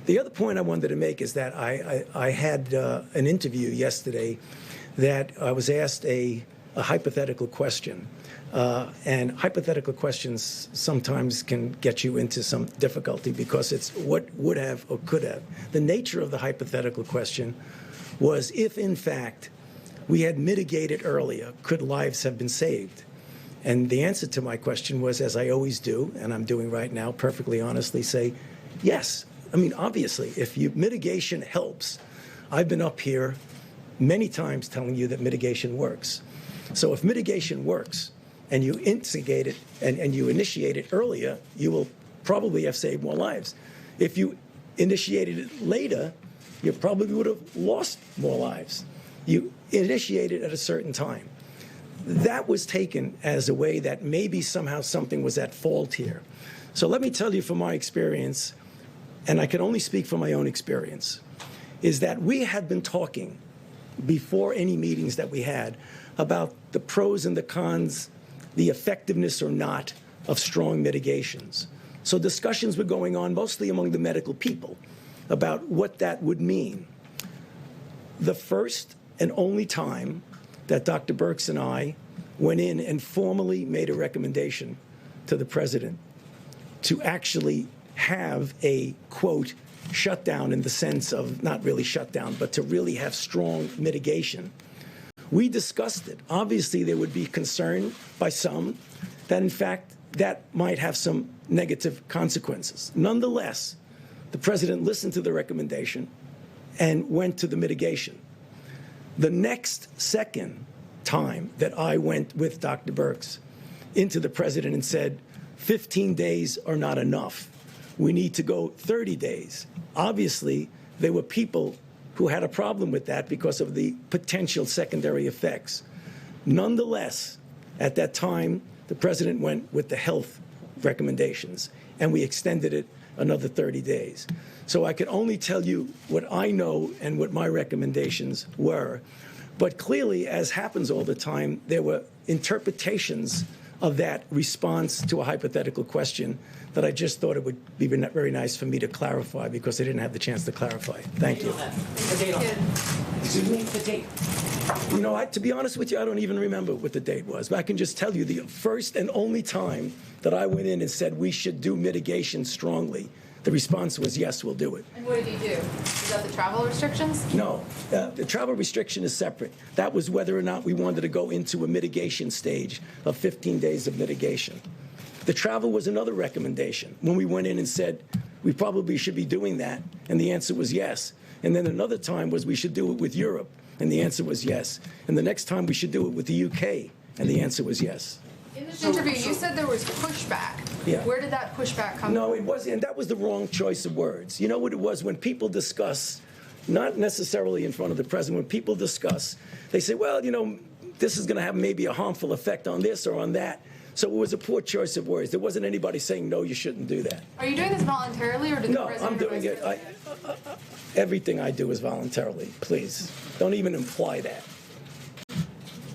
The other point I wanted to make is that I had an interview yesterday that I was asked a hypothetical question. And hypothetical questions sometimes can get you into some difficulty because it's what would have or could have. The nature of the hypothetical question was if, in fact, we had mitigated earlier, could lives have been saved? And the answer to my question was, as I always do, and I'm doing right now, perfectly honestly, say yes. I mean, obviously, if mitigation helps, I've been up here many times telling you that mitigation works. So if mitigation works and you instigate it and you initiate it earlier, you will probably have saved more lives. If you initiated it later, you probably would have lost more lives. You initiated at a certain time. That was taken as a way that maybe somehow something was at fault here. So let me tell you from my experience, and I can only speak from my own experience, is that we had been talking before any meetings that we had about the pros and the cons, the effectiveness or not of strong mitigations. So discussions were going on mostly among the medical people about what that would mean. The first and only time that Dr. Birx and I went in and formally made a recommendation to the president to actually have a, quote, shutdown in the sense of not really shutdown, but to really have strong mitigation. We discussed it. Obviously, there would be concern by some that, in fact, that might have some negative consequences. Nonetheless, the president listened to the recommendation and went to the mitigation. The next second time that I went with Dr. Birx into the president and said, 15 days are not enough. We need to go 30 days. Obviously, there were people who had a problem with that because of the potential secondary effects. Nonetheless, at that time, the president went with the health recommendations, and we extended it another 30 days. So I can only tell you what I know and what my recommendations were. But clearly, as happens all the time, there were interpretations of that response to a hypothetical question that I just thought it would be very nice for me to clarify because I didn't have the chance to clarify. Thank you. The date on that. Excuse me? The date. You know, to be honest with you, I don't even remember what the date was. But I can just tell you the first and only time that I went in and said we should do mitigation strongly, the response was, yes, we'll do it. And what did he do? Is that the travel restrictions? No. The travel restriction is separate. That was whether or not we wanted to go into a mitigation stage of 15 days of mitigation. The travel was another recommendation when we went in and said we probably should be doing that, and the answer was yes. And then another time was we should do it with Europe, and the answer was yes. And the next time we should do it with the UK, and the answer was yes. In this interview, you said there was pushback. Yeah. Where did that pushback come from? No, it wasn't, and that was the wrong choice of words. You know what it was? When people discuss, not necessarily in front of the president, when people discuss, they say, well, you know, this is going to have maybe a harmful effect on this or on that. So it was a poor choice of words. There wasn't anybody saying, no, you shouldn't do that. Are you doing this voluntarily, or did the president? No, I'm doing it. Everything I do is voluntarily. Please, don't even imply that.